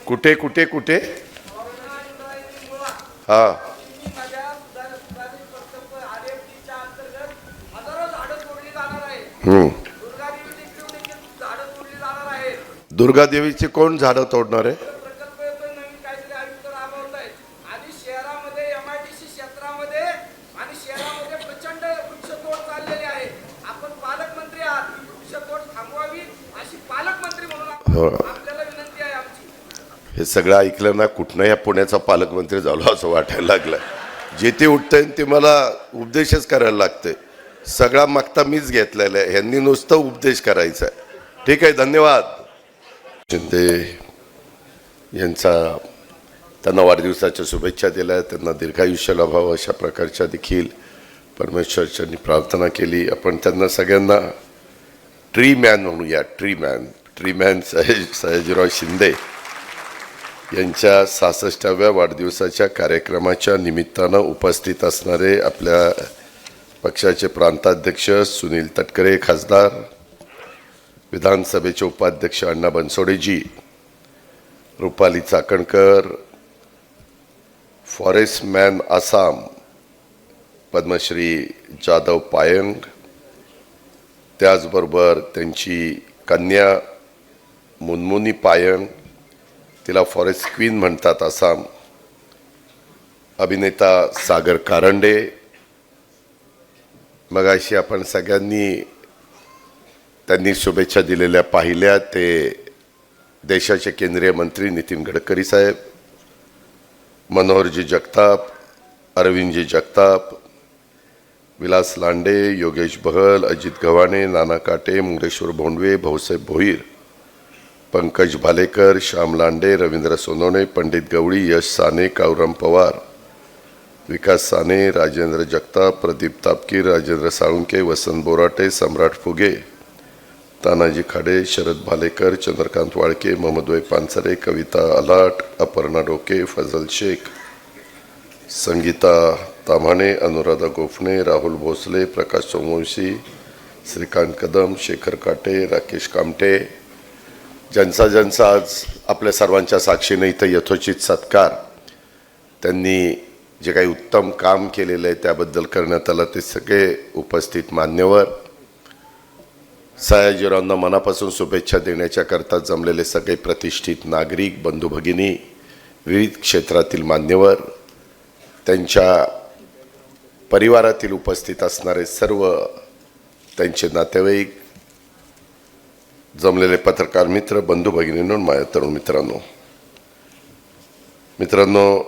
कुठे कुठे कुठे हा दुर्गा देवीचे कोण झाडं तोडणार आहे? हे सगळं ऐकलं ना कुठनं या पुण्याचा पालकमंत्री झालो असं वाटायला लागलं. जे ते उठतंय ते मला उपदेशच करायला लागते. सगळा मागता मीच घेतलेला आहे, ह्यांनी नुसतं उपदेश करायचा आहे. ठीक आहे, धन्यवाद. शिंदे यांचा त्यांना वाढदिवसाच्या शुभेच्छा दिल्या, त्यांना दीर्घायुष्य लाभावं अशा प्रकारच्या देखील परमेश्वरच्यांनी प्रार्थना केली. आपण त्यांना सगळ्यांना ट्री मॅन म्हणूया. ट्री मॅन सयाजीराव शिंदे यांच्या 66व्या वाढदिवसाच्या कार्यक्रमाच्या निमित्तानं उपस्थित असणारे आपल्या पक्षाचे प्रांताध्यक्ष सुनील तटकरे खासदार, विधानसभेचे उपाध्यक्ष अण्णा बनसोडेजी, रुपाली चाकणकर, फॉरेस्ट मॅन आसाम पद्मश्री जाधव पायंग, त्याचबरोबर त्यांची कन्या मुनमुनी पायंग, तिला फॉरेस्ट क्वीन म्हणतात आसाम, अभिनेता सागर कारंडे. मगाशी आपण सगळ्यांनी त्यांनी शुभेच्छा दिलेल्या पाहिल्या. ते देशाचे केंद्रीय मंत्री नितीन गडकरी साहेब, मनोहरजी जगताप, अरविंदजी जगताप, विलास लांडे, योगेश बहल, अजित गव्हाणे, नाना काटे, मुंगेश्वर भोंडवे, भाऊसाहेब भोईर, पंकज भालेकर, श्याम लांडे, रवींद्र सोनवणे, पंडित गवळी, यश साने, कावराम पवार, विकास साने, राजेंद्र जगताप, प्रदीप तापकीर, राजेंद्र साळुंके, वसंत बोराटे, सम्राट फुगे, तानाजी खाडे, शरद भालेकर, चंद्रकांत वाळके, मोहम्मद पानसरे, कविता अलाट, अपर्णा डोके, फजल शेख, संगीता ताम्हाणे, अनुराधा गोफणे, राहुल भोसले, प्रकाश सोमवंशी, श्रीकांत कदम, शेखर काटे, राकेश कामटे, ज्यांचा आज आपल्या सर्वांच्या साक्षीने इथं यथोचित सत्कार, त्यांनी जे काही उत्तम काम केलेलं आहे त्याबद्दल करण्यात आलं, ते सगळे उपस्थित मान्यवर, सयाजीरावांना मनापासून शुभेच्छा देण्याच्या करता जमलेले सगळे प्रतिष्ठित नागरिक, बंधू भगिनी, विविध क्षेत्रातील मान्यवर, त्यांच्या परिवारातील उपस्थित असणारे सर्व त्यांचे नातेवाईक, जमलेले पत्रकार मित्र, बंधू भगिनींनो, माझ्या तरुण मित्रांनो,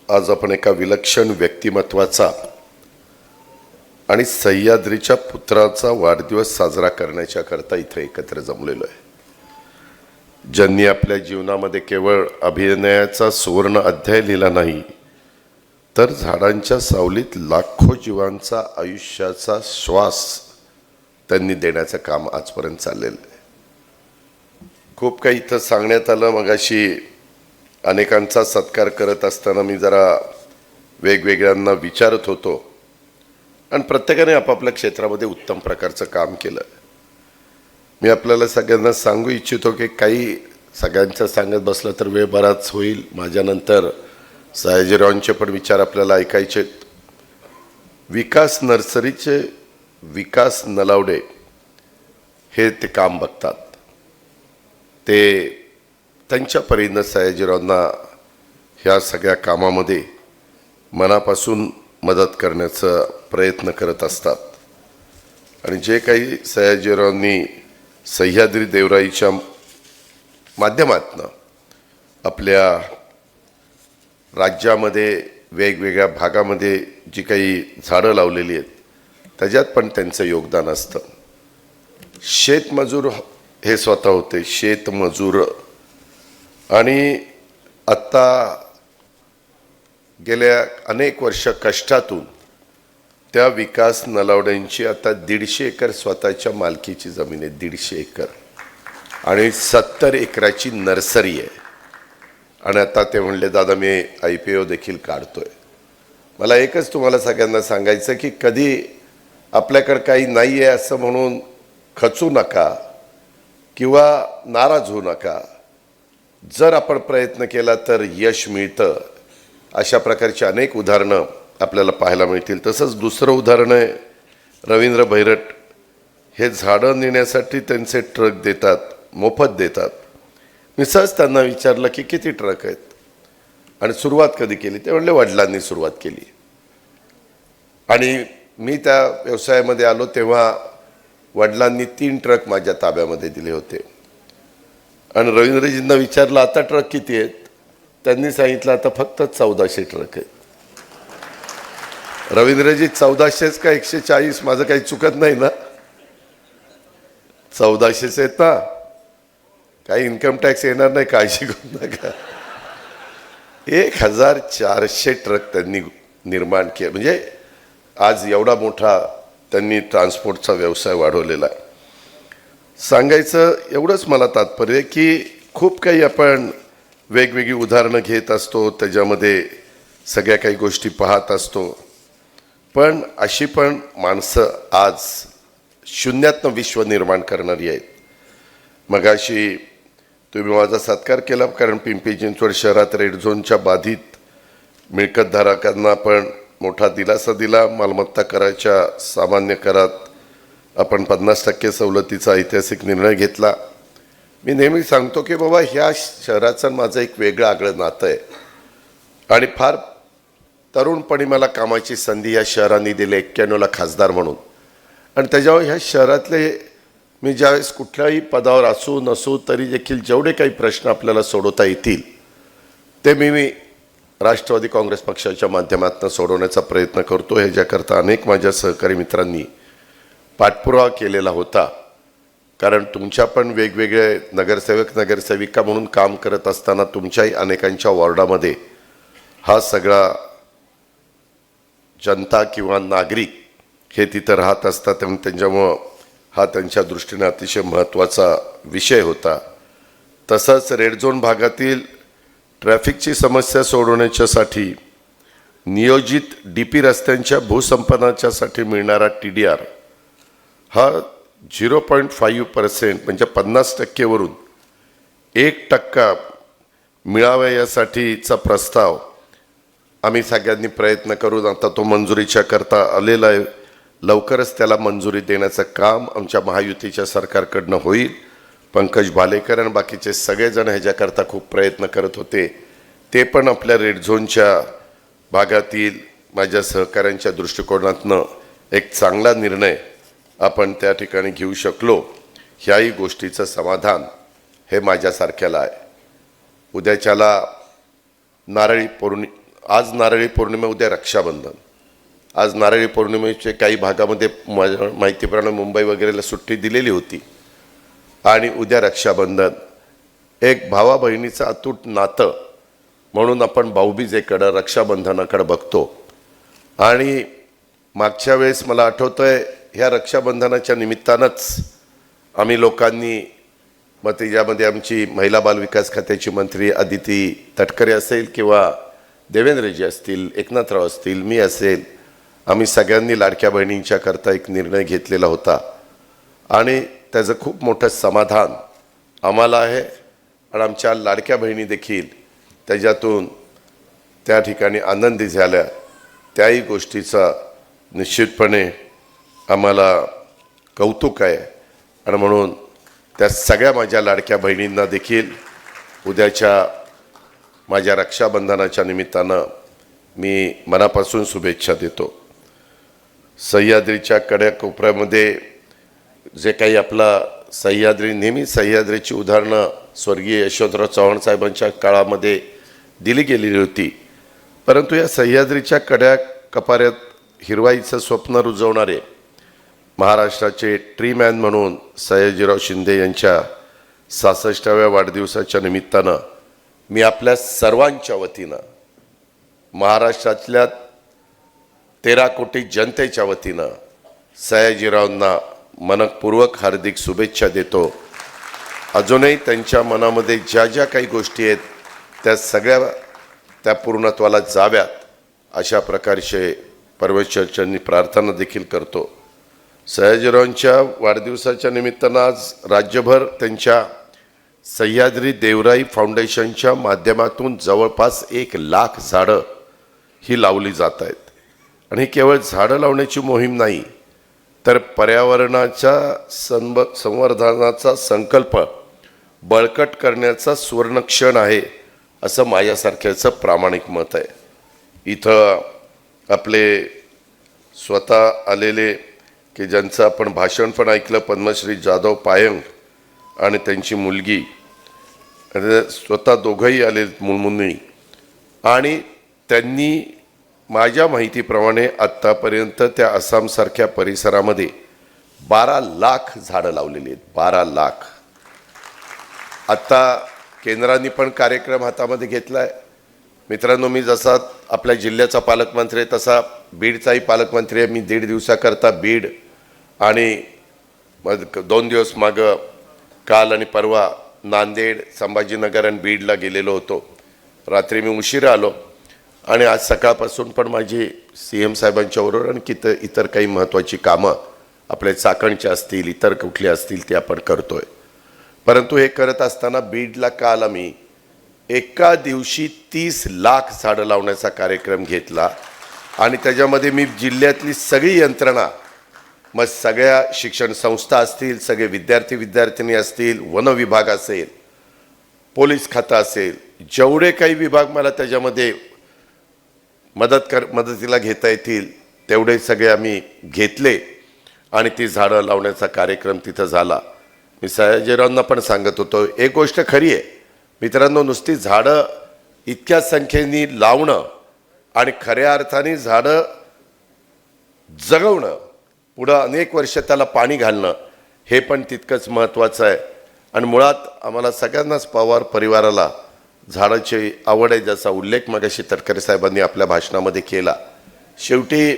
आज आपण एका विलक्षण व्यक्तिमत्वाचा आणि सह्याद्रीच्या पुत्राचा वाढदिवस साजरा करण्याच्या करता इथे एकत्र जमलेलो आहे. ज्यांनी आपल्या जीवनामध्ये केवळ अभिनयाचा सुवर्ण अध्याय लिहिला नाही, तर झाडांच्या सावलीत लाखो जीवांचा आयुष्याचा श्वास त्यांनी देण्याचं काम आजपर्यंत चाललेलं आहे. खूप काही इथं सांगण्यात आलं. मगाशी अनेकांचा सत्कार करत असताना मी जरा वेगवेगळ्यांना विचारत होतो आणि प्रत्येकाने आपापल्या क्षेत्रामध्ये उत्तम प्रकारचं काम केलं. मी आपल्याला सगळ्यांना सांगू इच्छितो की काही सगळ्यांचं सांगत बसलं तर वेळ बराच होईल. माझ्यानंतर सयाजीरावांचे पण विचार आपल्याला ऐकायचे. विकास नर्सरीचे विकास नलावडे हे ते काम बघतात. ते त्यांच्या परीनं सयाजीरावांना ह्या सगळ्या कामामध्ये मनापासून मदत करण्याचा प्रयत्न करत असतात. आणि जे काही सयाजीरावांनी सह्याद्री देवराईच्या माध्यमातून आपल्या राज्यामध्ये वेगवेगळ्या भागामध्ये जी काही झाडं लावलेली आहेत त्याच्यात पण त्यांचं योगदान असतं. शेतमजूर हे स्वतः होते शेतमजूर, आणि आत्ता गेल्या अनेक वर्ष कष्टातून त्या विकास नलावड्यांची आता 150 एकर स्वतःच्या मालकीची जमीन आहे. 150 एकर आणि 70 एकराची नर्सरी आहे. आणि आता ते म्हणले, दादा मी IPO देखील काढतोय. मला एकच तुम्हाला सगळ्यांना सांगायचं की कधी आपल्याकडे काही नाही आहे असं म्हणून खचू नका किंवा नाराज होऊ नका. जर आपण प्रयत्न केला तर यश मिळतं. अशा प्रकारची अनेक उदाहरणं आपल्याला पाहायला मिळतील. तसंच दुसरं उदाहरण आहे रवींद्र भैरट. हे झाडं नेण्यासाठी त्यांचे ट्रक देतात, मोफत देतात. मी सहज त्यांना विचारलं की किती ट्रक आहेत आणि सुरुवात कधी केली. ते म्हणले वडिलांनी सुरुवात केली. आणि मी त्या व्यवसायामध्ये आलो तेव्हा वडिलांनी 3 ट्रक माझ्या ताब्यामध्ये दिले होते. आणि रवींद्रजींना विचारलं आता ट्रक किती आहेत. त्यांनी सांगितलं आता फक्त 1400 ट्रक आहेत. रवींद्रजी 1400च का 140? माझं काही चुकत नाही ना? 1400च आहेत ना? काही इन्कम टॅक्स येणार नाही, काळजी करू नका. 1400 ट्रक त्यांनी निर्माण केले. म्हणजे आज एवढा मोठा त्यांनी ट्रान्सपोर्टचा व्यवसाय वाढवलेला आहे. सांगायचं एवढंच मला तात्पर्य की खूप काही आपण वेगवेगळी उदाहरणं घेत असतो, त्याच्यामध्ये सगळ्या काही गोष्टी पाहत असतो. पण अशी पण माणसं आज शून्यातनं विश्व निर्माण करणारी आहेत. मगाशी तुम्ही माझा सत्कार केला, कारण पिंपरी चिंचवड शहरात रेड झोनच्या बाधित मिळकतधारकांना पण मोठा दिलासा दिला. मालमत्ता कराच्या सामान्य करात आपण 50% सवलतीचा ऐतिहासिक निर्णय घेतला. मी नेहमी सांगतो की बाबा ह्या शहराचं माझं एक वेगळं आगळं नातं आहे. आणि फार तरुणपणी मला कामाची संधी ह्या शहराने दिली 91ला खासदार म्हणून. आणि त्याच्यावर ह्या शहरातले मी ज्यावेळेस कुठल्याही पदावर असू नसू तरी देखील जेवढे काही प्रश्न आपल्याला सोडवता येतील ते मी राष्ट्रवादी काँग्रेस पक्षाच्या माध्यमातून सोडवण्याचा प्रयत्न करतो. ह्याच्याकरता अनेक माझ्या सहकारी मित्रांनी पाठपुरावा केलेला होता. कारण तुमच्या पण वेगवेगळे नगरसेवक नगरसेविका म्हणून काम करत असताना तुमच्याही अनेकांच्या वॉर्डामध्ये हा सगळा जनता किंवा नागरिक हे तिथं राहत असतात. त्यांच्यामुळं हा त्यांच्या दृष्टीने अतिशय महत्त्वाचा विषय होता. तसंच रेड झोन भागातील ट्रॅफिकची समस्या सोडवण्याच्यासाठी नियोजित DP रस्त्यांच्या भूसंपादनाच्यासाठी मिळणारा TDR हा 0.5% म्हणजे 50%वरून 1% मिळावा यासाठीचा प्रस्ताव आम्ही सगळ्यांनी प्रयत्न करून आता तो मंजुरीच्या करता आलेला आहे. लवकरच त्याला मंजुरी देण्याचं काम आमच्या महायुतीच्या सरकारकडनं होईल. पंकज भालेकर आणि बाकीचे सगळेजण ह्याच्याकरता खूप प्रयत्न करत होते. ते पण आपल्या रेड झोनच्या भागातील माझ्या सहकाऱ्यांच्या दृष्टिकोनातनं एक चांगला निर्णय आपण त्या ठिकाणी घेऊ शकलो. ह्याही गोष्टीचं समाधान हे माझ्यासारख्याला आहे. उद्याच्याला आज नारळी पौर्णिमा, उद्या रक्षाबंधन. आज नारळी पौर्णिमेचे काही भागामध्ये माहितीप्रमाणे मुंबई वगैरेला सुट्टी दिलेली होती. आणि उद्या रक्षाबंधन. एक भावा बहिणीचं अतूट नातं म्हणून आपण भाऊबीजेकडं रक्षाबंधनाकडं बघतो. आणि मागच्या वेळेस मला आठवतंय ह्या रक्षाबंधनाच्या निमित्तानंच आम्ही लोकांनी मग त्याच्यामध्ये आमची महिला बालविकास खात्याची मंत्री अदिती तटकरे असेल किंवा देवेंद्रजी असतील, एकनाथराव असतील, मी असेल, आम्ही सगळ्यांनी लाडक्या बहिणींच्या करता एक निर्णय घेतलेला होता. आणि त्याचं खूप मोठं समाधान आम्हाला आहे. आणि आमच्या लाडक्या बहिणी देखील त्याच्यातून त्या ठिकाणी आनंदी झाल्या. त्याही गोष्टीचा निश्चितपणे आम्हाला कौतुक आहे. आणि म्हणून त्या सगळ्या माझ्या लाडक्या बहिणींना देखील उद्याच्या माझ्या रक्षाबंधनाच्या निमित्तानं मी मनापासून शुभेच्छा देतो. सह्याद्रीच्या कड्याकोपऱ्यामध्ये जे काही आपला सह्याद्री, नेहमी सह्याद्रीची उदाहरणं स्वर्गीय यशवंतराव चव्हाण साहेबांच्या काळामध्ये दिली गेलेली होती. परंतु या सह्याद्रीच्या कड्या कपाऱ्यात हिरवाईचं स्वप्न रुजवणारे महाराष्ट्राचे ट्रीमॅन म्हणून सयाजीराव शिंदे यांच्या 66व्या वाढदिवसाच्या निमित्तानं मी आपल्या सर्वांच्या वतीनं, महाराष्ट्रातल्या 13 कोटी जनतेच्या वतीनं सयाजीरावांना मनपूर्वक हार्दिक शुभेच्छा देतो. अजूनही त्यांच्या मनामध्ये ज्या ज्या काही गोष्टी आहेत त्या सगळ्या त्या पूर्णत्वाला जाव्यात अशा प्रकारचे परमेश्वरांनी प्रार्थना देखील करतो. सयाजीरावांच्या वाढदिवसाच्या निमित्तानं आज राज्यभर त्यांच्या सह्याद्री देवराई फाउंडेशनच्या माध्यमातून जवळपास 1,00,000 झाडं ही लावली जात आहेत. आणि ही केवळ झाडं लावण्याची मोहीम नाही, तर पर्यावरणाच्या संवर्धनाचा संकल्प बळकट करण्याचा सुवर्णक्षण आहे, असं माझ्यासारख्याचं प्रामाणिक मत आहे. इथं आपले स्वतः आलेले की ज्यांचं आपण भाषण पण ऐकलं, पद्मश्री जाधव पायंग आणि त्यांची मुलगी, स्वतः दोघंही आले मुलमुली, आणि त्यांनी माझ्या माहितीप्रमाणे आत्तापर्यंत त्या आसामसारख्या परिसरामध्ये 12,00,000 झाडं लावलेली आहेत. 12,00,000. आत्ता केंद्राने पण कार्यक्रम हातामध्ये घेतला आहे. मित्रांनो, मी जसा आपल्या जिल्ह्याचा पालकमंत्री आहे तसा बीडचाही पालकमंत्री आहे. मी 1.5 दिवसाकरता बीड आणि 2 दिवस मागं काल आणि परवा नांदेड, संभाजीनगर आणि बीडला गेलेलो होतो. रात्री मी उशिरा आलो आणि आज सकाळपासून पण माझी CM साहेबांच्या बरोबर आणि इतर काही महत्त्वाची कामं आपल्या चाकणच्या असतील, इतर कुठली असतील ते आपण करतोय. परंतु हे करत असताना बीडला काल आम्ही एका दिवशी 30,00,000 झाडं लावण्याचा कार्यक्रम घेतला आणि त्याच्यामध्ये मी जिल्ह्यातली सगळी यंत्रणा, मग सगळ्या शिक्षण संस्था असतील, सगळे विद्यार्थी असतील, वन विभाग असेल, पोलीस खातं असेल, जेवढे काही विभाग मला त्याच्यामध्ये मदतीला घेता येतील तेवढे सगळे आम्ही घेतले आणि ती झाडं लावण्याचा कार्यक्रम तिथं झाला. मी सयाजीरावांना पण सांगत होतो, एक गोष्ट खरी आहे मित्रांनो, नुसती झाडं इतक्या संख्येने लावणं आणि खऱ्या अर्थाने झाडं जगवणं, पुढं अनेक वर्ष त्याला पाणी घालणं, हे पण तितकंच महत्त्वाचं आहे. आणि मुळात आम्हाला सगळ्यांनाच पवार परिवाराला झाडाची आवड आहे, ज्याचा उल्लेख मगाशी तटकरे साहेबांनी आपल्या भाषणामध्ये केला. शेवटी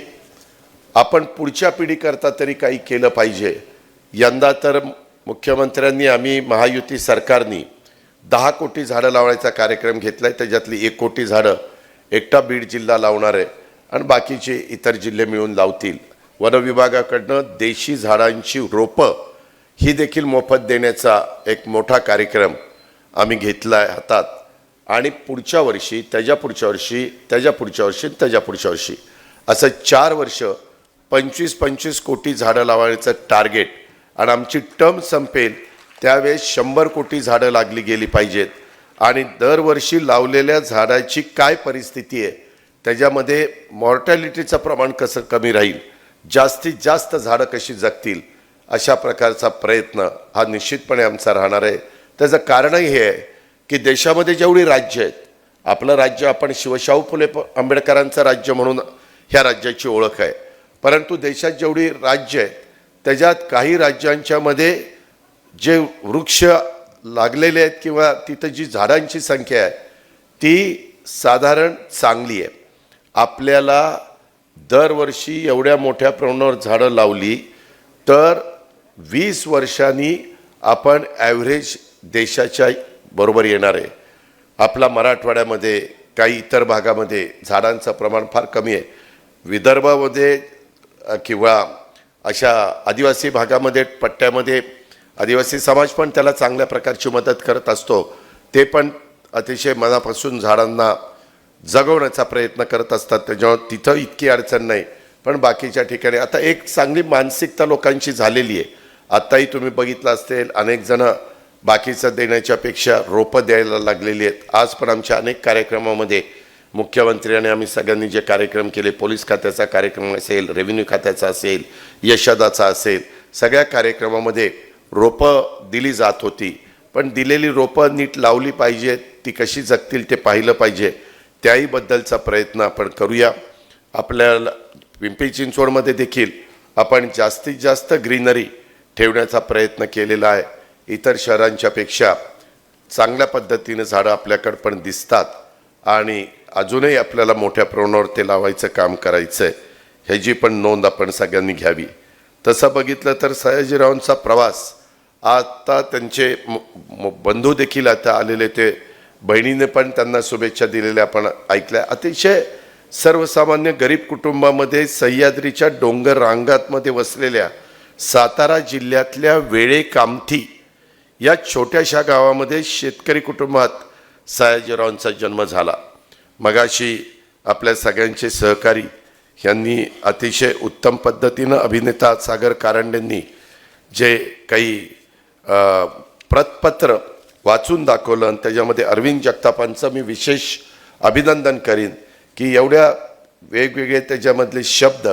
आपण पुढच्या पिढीकरता तरी काही केलं पाहिजे. यंदा तर मुख्यमंत्र्यांनी, आम्ही महायुती सरकारनी 10 कोटी झाडं लावण्याचा कार्यक्रम घेतला आहे. त्याच्यातली 1 कोटी झाडं एकटा बीड जिल्हा लावणार आहे आणि बाकीचे इतर जिल्हे मिळून लावतील. वन विभागाकडनं देशी झाडांची रोपं ही देखील मोफत देण्याचा एक मोठा कार्यक्रम आम्ही घेतला आहे हातात. आणि पुढच्या वर्षी, त्याच्या पुढच्या वर्षी, त्याच्या पुढच्या वर्षी, त्याच्या पुढच्या वर्षी असं 4 वर्ष 25-25 कोटी झाडं लावायचं टार्गेट. आणि आमची टर्म संपेल त्यावेळेस 100 कोटी झाडं लागली गेली पाहिजेत. आणि दरवर्षी लावलेल्या झाडाची काय परिस्थिती आहे, त्याच्यामध्ये मॉर्टॅलिटीचं प्रमाण कसं कमी राहील, जास्तीत जास्त झाडं कशी जगतील, अशा प्रकारचा प्रयत्न हा निश्चितपणे आमचा राहणार आहे. त्याचं कारणही हे आहे की देशामध्ये जेवढी राज्य आहेत, आपलं राज्य आपण शिवशाहू फुले आंबेडकरांचं राज्य म्हणून ह्या राज्याची ओळख आहे. परंतु देशात जेवढी राज्य आहेत त्याच्यात काही राज्यांच्यामध्ये जे वृक्ष लागलेले आहेत किंवा तिथं जी झाडांची संख्या आहे ती साधारण चांगली आहे. आपल्याला दरवर्षी एवढ्या मोठ्या प्रमाणावर झाडं लावली तर 20 वर्षांनी आपण ॲव्हरेज देशाच्या बरोबर येणार आहे. आपला मराठवाड्यामध्ये, काही इतर भागामध्ये झाडांचं प्रमाण फार कमी आहे. विदर्भामध्ये किंवा अशा आदिवासी भागामध्ये, पट्ट्यामध्ये आदिवासी समाज पण त्याला चांगल्या प्रकारची मदत करत असतो. ते पण अतिशय मनापासून झाडांना जगवण्याचा प्रयत्न करत असतात. त्याच्यामुळे तिथं इतकी अडचण नाही. पण बाकीच्या ठिकाणी आता एक चांगली मानसिकता लोकांची झालेली आहे. आत्ताही तुम्ही बघितलं असेल, अनेक जण बाकीचं देण्याच्या पेक्षा रोपं द्यायला लागलेली आहेत. आज पण आमच्या अनेक कार्यक्रमामध्ये मुख्यमंत्र्यांनी आम्ही सगळ्यांनी जे कार्यक्रम केले, पोलीस खात्याचा कार्यक्रम असेल, रेव्हेन्यू खात्याचा असेल, यशदाचा असेल, सगळ्या कार्यक्रमामध्ये रोपं दिली जात होती. पण दिलेली रोपं नीट लावली पाहिजेत, ती कशी जगतील ते पाहिलं पाहिजे. त्याहीबद्दलचा प्रयत्न आपण करूया. आपल्याला पिंपरी चिंचवडमध्ये देखील आपण जास्तीत जास्त ग्रीनरी ठेवण्याचा प्रयत्न केलेला आहे. इतर शहरांच्या पेक्षा चांगल्या पद्धतीने झाडं आपल्याकडे पण दिसतात आणि अजूनही आपल्याला मोठ्या प्रमाणावर ते लावायचं काम करायचं आहे, ह्याची पण नोंद आपण सगळ्यांनी घ्यावी. तसं बघितलं तर सयाजीरावांचा प्रवास, आता त्यांचे बंधू देखील आता आलेले, ते बहिणीने पण त्यांना शुभेच्छा दिलेल्या आपण ऐकल्या. अतिशय सर्वसामान्य गरीब कुटुंबामध्ये सह्याद्रीच्या डोंगर रांगांमध्ये वसलेल्या सातारा जिल्ह्यातल्या वेळे कामठी या छोट्याशा गावामध्ये शेतकरी कुटुंबात सयाजीरावांचा जन्म झाला. मगाशी आपल्या सगळ्यांचे सहकारी यांनी अतिशय उत्तम पद्धतीनं अभिनेता सागर कारंडेंनी जे काही प्रतपत्र वाचून दाखवलं आणि त्याच्यामध्ये अरविंद जगतापांचं मी विशेष अभिनंदन करीन की एवढ्या वेगवेगळे त्याच्यामधले शब्द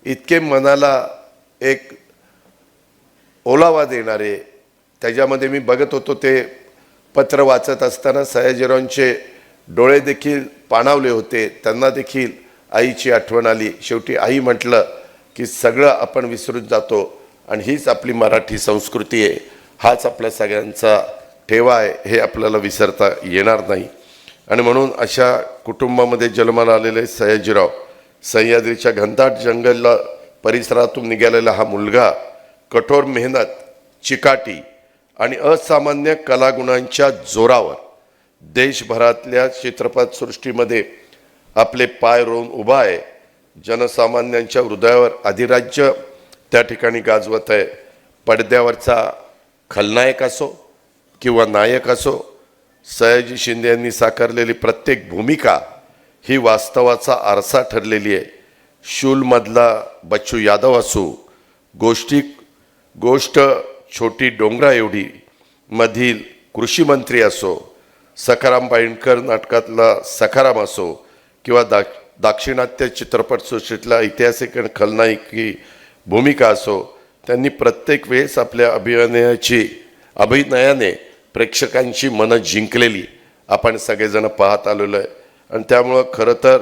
इतके मनाला एक ओलावा देणारे. त्याच्यामध्ये मी बघत होतो ते पत्र वाचत असताना सयाजीरावांचे डोळे देखील पाणावले होते. त्यांना देखील आईची आठवण आली. शेवटी आई म्हटलं की सगळं आपण विसरून जातो आणि हीच आपली मराठी संस्कृती आहे, हाच आपल्या सगळ्यांचा ठेवा आहे, हे आपल्याला विसरता येणार नाही. आणि म्हणून अशा कुटुंबामध्ये जन्माला आलेले सयाजीराव, सह्याद्रीच्या घनदाट जंगल परिसरातून निघालेला हा मुलगा कठोर मेहनत, चिकाटी आणि असामान्य कलागुणांच्या जोरावर देशभरातल्या चित्रपटसृष्टीमध्ये आपले पाय रोवून उभा आहे. जनसामान्यांच्या हृदयावर अधिराज्य त्या ठिकाणी गाजवत आहे. पडद्यावरचा खलनायक असो किंवा नायक असो, सयाजी शिंदे यांनी साकारलेली प्रत्येक भूमिका ही वास्तवाचा आरसा ठरलेली आहे. शूलमधला बच्चू यादव असो, गोष्ट छोटी डोंगरा एवढी मधील कृषी मंत्री असो, सखाराम बाईंडकर नाटकातला सखाराम असो किंवा दाक्षिणात्य चित्रपटसृष्टीतला ऐतिहासिक आणि खलनायकी भूमिका असो, त्यांनी प्रत्येक वेळेस आपल्या अभिनयाने प्रेक्षकांची मनं जिंकलेली आपण सगळेजण पाहत आलेलो आहे. आणि त्यामुळं खरं तर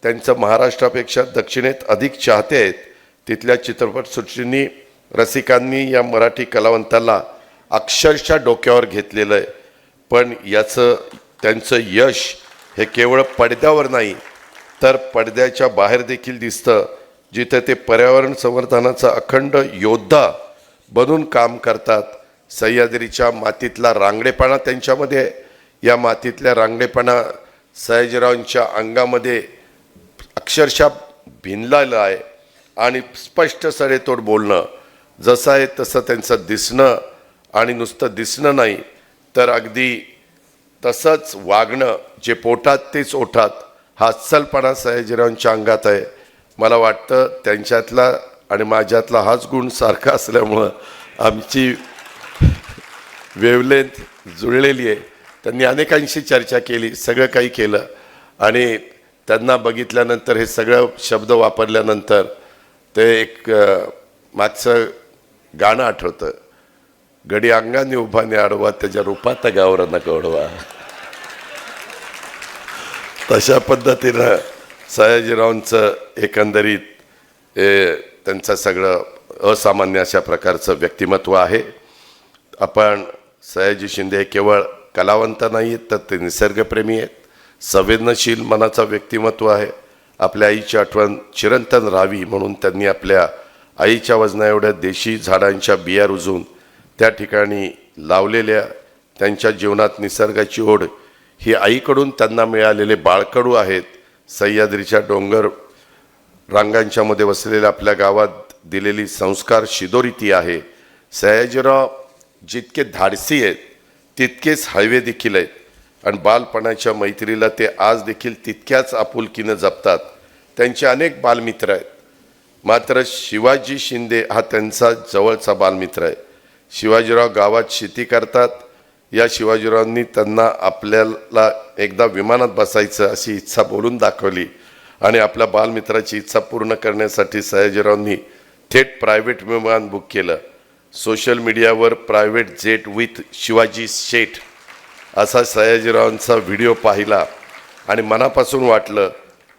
त्यांचं महाराष्ट्रापेक्षा दक्षिणेत अधिक चाहते आहेत. तिथल्या चित्रपटसृष्टींनी रसिकांनी या मराठी कलावंताला अक्षरशः डोक्यावर घेतलेलं आहे. पण त्यांचं यश हे केवळ पडद्यावर नाही तर पडद्याच्या बाहेर देखील दिसतं, जिथे ते पर्यावरण संवर्धनाचा अखंड योद्धा बनून काम करतात. सह्याद्रीच्या मातीतला रांगडेपणा त्यांच्यामध्ये आहे. या मातीतल्या रांगडेपणा सयाजीरावांच्या अंगामध्ये अक्षरशः भिनलेलं आहे आणि स्पष्ट सडेतोड बोलणं, जसं आहे तसं त्यांचं दिसणं आणि नुसतं दिसणं नाही तर अगदी तसंच वागणं, जे पोटात तेच ओठात, हा अस्सलपणा सयाजीरावांच्या अंगात आहे. मला वाटतं त्यांच्यातला आणि माझ्यातला हाच गुण सारखा असल्यामुळं आमची वेवलेंथ जुळलेली आहे. त्यांनी अनेकांशी चर्चा केली, सगळं काही केलं आणि त्यांना बघितल्यानंतर हे सगळं शब्द वापरल्यानंतर ते एक मागचं गाणं आठवतं, गडी अंगाने उभाने आडवा त्याच्या रूपात गावर नका ओढवा. तशा पद्धतीनं सयाजीरावांचं एकंदरीत त्यांचं सगळं असामान्य अशा प्रकारचं व्यक्तिमत्व आहे. आपण सयाजी शिंदे केवळ कलावंत नाही आहेत तर ते निसर्गप्रेमी आहेत, संवेदनशील मनाचा व्यक्तिमत्व आहे. आपल्या आईची आठवण चिरंतन राहावी म्हणून त्यांनी आपल्या आईच्या वजना एवढ्या देशी झाडांच्या बिया रुजून त्या ठिकाणी लावलेल्या त्यांच्या जीवनात निसर्गाची ओढ ही आईकडून त्यांना मिळालेले बाळकडू आहेत. सह्याद्रीच्या डोंगर रांगांच्या मध्ये वसलेल्या आपल्या गावात दिलेली संस्कार शिदोरी ती आहे. सयाजीराव जितके धाडसी आहेत तितकेच हळवे देखील आहेत आणि बालपणाच्या मैत्रीला ते आज देखील तितक्याच आपुलकीनं जपतात. त्यांचे अनेक बालमित्र आहेत, मात्र शिवाजी शिंदे हा त्यांचा जवळचा बालमित्र आहे. शिवाजीराव गावात शेती करतात. या शिवाजीरावांनी त्यांना आपल्याला एकदा विमानात बसायचं अशी इच्छा बोलून दाखवली आणि आपल्या बालमित्राची इच्छा पूर्ण करण्यासाठी सयाजीरावांनी थेट प्रायव्हेट विमान बुक केलं. सोशल मीडियावर प्रायव्हेट जेट विथ शिवाजी शेठ असा सयाजीरावांचा व्हिडिओ पाहिला आणि मनापासून वाटलं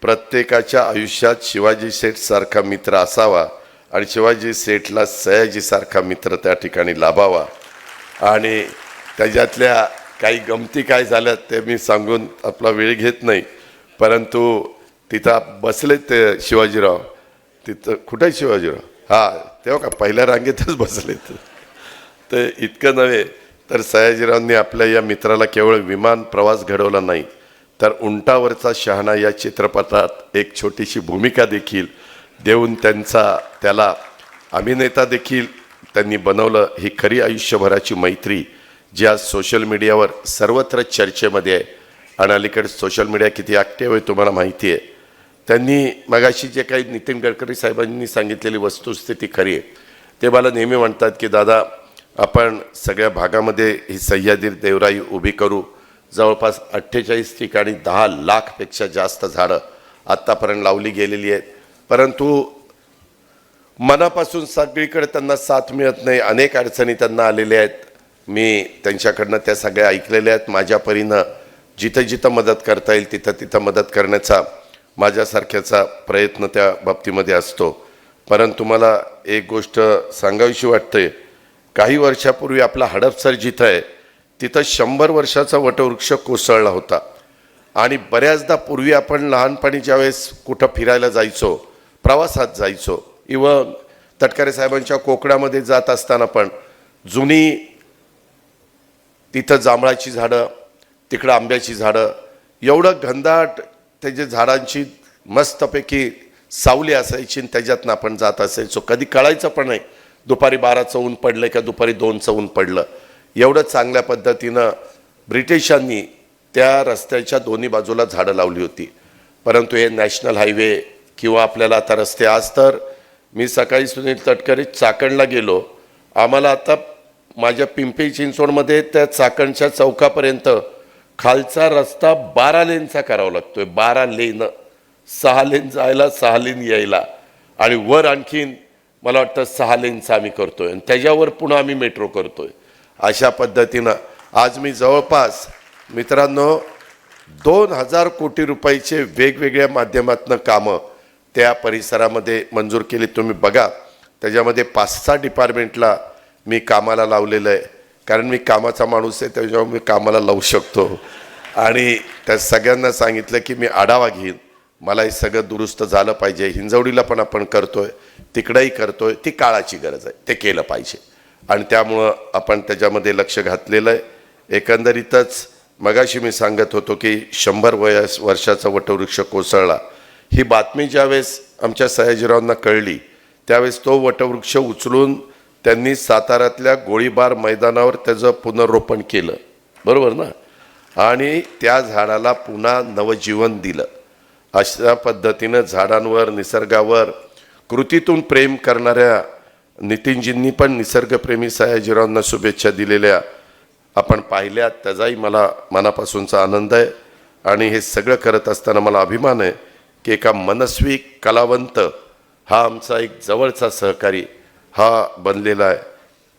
प्रत्येकाच्या आयुष्यात शिवाजी शेठसारखा मित्र असावा आणि शिवाजी शेठला सयाजीसारखा मित्र त्या ठिकाणी लाभावा. आणि त्याच्यातल्या काही गमती काय झाल्या ते मी सांगून आपला वेळ घेत नाही, परंतु तिथं बसले ते शिवाजीराव. तिथं कुठे शिवाजीराव? हां, तेव्हा का पहिल्या रांगेतच बसलेत. तर इतकं नव्हे तर सयाजीरावांनी आपल्या या मित्राला केवळ विमान प्रवास घडवला नाही तर उंटावरचा शहाणा या चित्रपटात एक छोटीशी भूमिका देखील देऊन त्याला अभिनेता देखील त्यांनी बनवलं. ही खरी आयुष्यभराची मैत्री जी आज सोशल मीडियावर सर्वत्र चर्चेमध्ये आहे आणि अलीकडे सोशल मीडिया किती ॲक्टिव्ह आहे तुम्हाला माहिती आहे. त्यांनी मगाशी जे काही नितीन गडकरी साहेबांनी सांगितलेली वस्तुस्थिती खरी आहे. ते मला नेहमी म्हणतात की दादा आपण सगळ्या भागामध्ये ही सह्याद्री देवराई उभी करू. जवळपास 48 ठिकाणी 10 लाखपेक्षा जास्त झाडं आत्तापर्यंत लावली गेलेली आहेत. परंतु मनापासून सगळीकडे त्यांना साथ मिळत नाही. अनेक अडचणी त्यांना आलेल्या आहेत. मी त्यांच्याकडनं त्या सगळ्या ऐकलेल्या आहेत. माझ्या परीनं जिथं जिथं मदत करता येईल तिथं तिथं मदत करण्याचा माझ्यासारख्याचा प्रयत्न त्या बाबतीमध्ये असतो. परंतु मला एक गोष्ट सांगावीशी वाटते. काही वर्षापूर्वी आपला हडपसर जिथं आहे तिथं 100 वर्षाचा वटवृक्ष कोसळला होता. आणि बऱ्याचदा पूर्वी आपण लहानपणी ज्यावेळेस कुठं फिरायला जायचो, प्रवासात जायचो, इवन तटकरे साहेबांच्या कोकणामध्ये जात असताना पण जुनी तिथं जांभळाची झाडं, तिकडं आंब्याची झाडं, एवढं घनदाट त्याच्या झाडांची मस्तपैकी सावली असायची आणि त्याच्यातनं आपण जात असायचो. कधी कळायचं पण नाही दुपारी 12चं ऊन पडलं का दुपारी 2चं ऊन पडलं. एवढं चांगल्या पद्धतीनं ब्रिटिशांनी त्या रस्त्याच्या दोन्ही बाजूला झाडं लावली होती. परंतु हे नॅशनल हायवे किंवा आपल्याला आता रस्ते, आज तर मी सकाळी सुनील तटकरे चाकणला गेलो. आम्हाला आता माझ्या पिंपरी चिंचवडमध्ये त्या चाकणच्या चौकापर्यंत खालचा रस्ता 12 लेनचा करावा लागतोय. 12 लेन, 6 लेन जायला 6 लेन यायला आणि वर आणखीन मला वाटतं 6 लेनचा आम्ही करतोय आणि त्याच्यावर पुन्हा आम्ही मेट्रो करतोय. अशा पद्धतीनं आज मी जवळपास मित्रांनो 2000 कोटी रुपयाचे वेगवेगळ्या माध्यमातून कामं त्या परिसरामध्ये मंजूर केली. तुम्ही बघा त्याच्यामध्ये 5-6 डिपार्टमेंटला मी कामाला लावलेलं आहे. कारण मी कामाचा माणूस आहे त्याच्यामुळे मी कामाला लावू शकतो. आणि त्या सगळ्यांना सांगितलं की मी आढावा घेईन, मला हे सगळं दुरुस्त झालं पाहिजे. हिंजवडीला पण आपण करतोय, तिकडंही करतोय, ती काळाची गरज आहे, ते केलं पाहिजे आणि त्यामुळं आपण त्याच्यामध्ये लक्ष घातलेलं आहे. एकंदरीतच मगाशी मी सांगत होतो की 100 वर्षाचा वटवृक्ष कोसळला. ही बातमी ज्यावेळेस आमच्या सयाजीरावांना कळली त्यावेळेस तो वटवृक्ष उचलून त्यांनी साताऱ्यातल्या गोळीबार मैदानावर त्याचं पुनर्रोपण केलं, बरोबर ना, आणि त्या झाडाला पुन्हा नवजीवन दिलं. अशा पद्धतीनं झाडांवर, निसर्गावर कृतीतून प्रेम करणाऱ्या नितीनजींनी पण निसर्गप्रेमी सयाजीरावांना शुभेच्छा दिलेल्या आपण पाहिल्या. त्याचाही मला मनापासूनचा आनंद आहे. आणि हे सगळं करत असताना मला अभिमान आहे की एका मनस्वी कलावंत हा आमचा एक जवळचा सहकारी हा बनलेला आहे.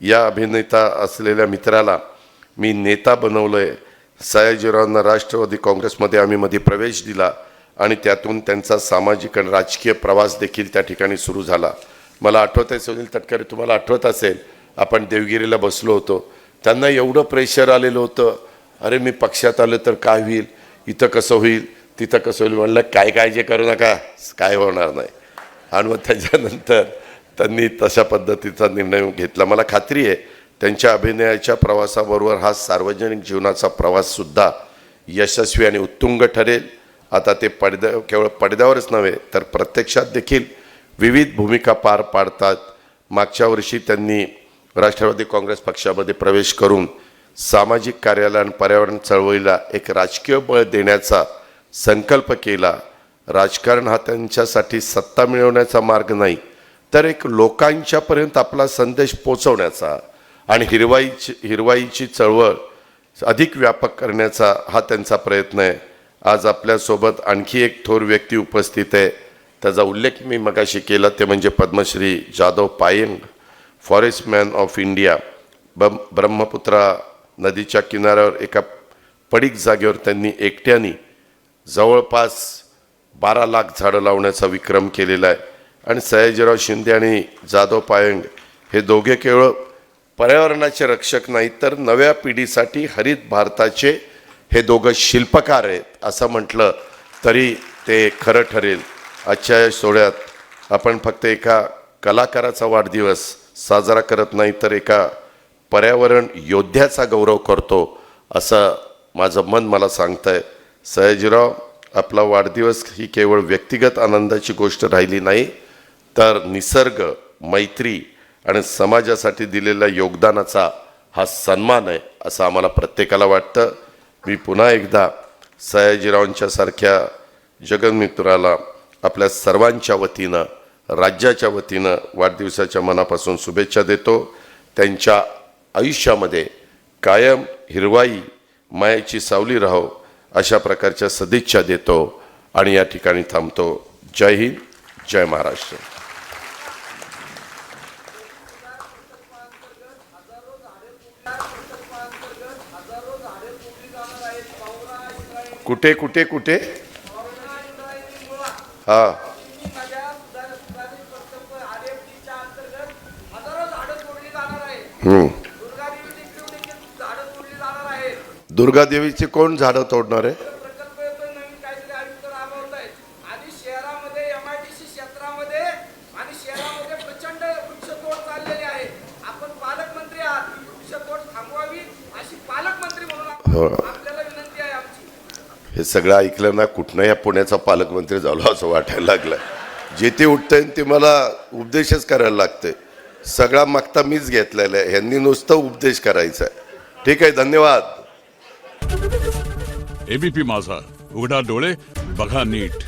या अभिनेता असलेल्या मित्राला मी नेता बनवलं आहे. सयाजीरावांना राष्ट्रवादी काँग्रेसमध्ये आम्ही मध्ये प्रवेश दिला आणि त्यातून त्यांचा सामाजिक आणि राजकीय प्रवास देखील त्या ठिकाणी सुरू झाला. मला आठवत आहे सुनील तटकरे, तुम्हाला आठवत असेल आपण देवगिरीला बसलो होतो. त्यांना एवढं प्रेशर आलेलं होतं, अरे मी पक्षात आलं तर काय होईल, इथं कसं होईल, तिथं कसं होईल. म्हणलं काय काळजी करू नका, काय होणार नाही. आणि मग त्याच्यानंतर त्यांनी तशा पद्धतीचा निर्णय घेतला. मला खात्री आहे त्यांच्या अभिनयाच्या प्रवासाबरोबर हा सार्वजनिक जीवनाचा प्रवाससुद्धा यशस्वी आणि उत्तुंग ठरेल. आता ते केवळ पडद्यावरच नव्हे तर प्रत्यक्षात देखील विविध भूमिका पार पाडतात. मागच्या वर्षी त्यांनी राष्ट्रवादी काँग्रेस पक्षामध्ये प्रवेश करून सामाजिक कार्याला आणि पर्यावरण चळवळीला एक राजकीय बळ देण्याचा संकल्प केला. राजकारण हा त्यांच्यासाठी सत्ता मिळवण्याचा मार्ग नाही तर एक लोकांच्यापर्यंत आपला संदेश पोचवण्याचा आणि हिरवाईची चळवळ अधिक व्यापक करण्याचा हा त्यांचा प्रयत्न आहे. आज आपल्यासोबत आणखी एक थोर व्यक्ती उपस्थित आहे. त्याचा उल्लेख मी मगाशी केला, ते म्हणजे पद्मश्री जाधव पायंग, फॉरेस्टमॅन ऑफ इंडिया. ब्रह्मपुत्रा नदीच्या किनाऱ्यावर एका पडीक जागेवर त्यांनी एकट्याने जवळपास 12 लाख झाडं लावण्याचा विक्रम केलेला आहे. आणि सयाजीराव शिंदे आणि जाधव पायंग हे दोघे केवळ पर्यावरणाचे रक्षक नाहीत तर नव्या पिढीसाठी हरित भारताचे हे दोघं शिल्पकार आहेत असं म्हटलं तरी ते खरं ठरेल. आजच्या या सोहळ्यात आपण फक्त एका कलाकाराचा वाढदिवस साजरा करत नाही तर एका पर्यावरण योद्ध्याचा गौरव करतो असं माझं मन मला सांगतंय. सयाजीराव, आपला वाढदिवस ही केवळ व्यक्तिगत आनंदाची गोष्ट राहिली नाही तर निसर्ग, मैत्री आणि समाजासाठी दिलेल्या योगदानाचा हा सन्मान आहे असं आम्हाला प्रत्येकाला वाटतं. मी पुन्हा एकदा सयाजीरावांच्या सारख्या जगन्मित्राला आपल्या सर्वांच्या वतीनं, राज्याच्या वतीनं वाढदिवसाच्या मनापासून शुभेच्छा देतो. त्यांच्या आयुष्यामध्ये कायम हिरवाई मायेची सावली राहो अशा प्रकारच्या सदिच्छा देतो आणि या ठिकाणी थांबतो. जय हिंद, जय महाराष्ट्र. कुठे कुठे कुठे हा दुर्गा देवीची कोण झाडं तोडणार आहे? हे सगळं ऐकलं ना कुठनं या पुण्याचा पालकमंत्री झालो असं वाटायला लागलं. जे ते उठतंय ते मला उपदेशच करायला लागतंय. सगळा मागता मीच घेतलेला आहे, ह्यांनी नुसतं उपदेश करायचा आहे. ठीक आहे, धन्यवाद. एबीपी माझा, उघडा डोळे बघा नीट.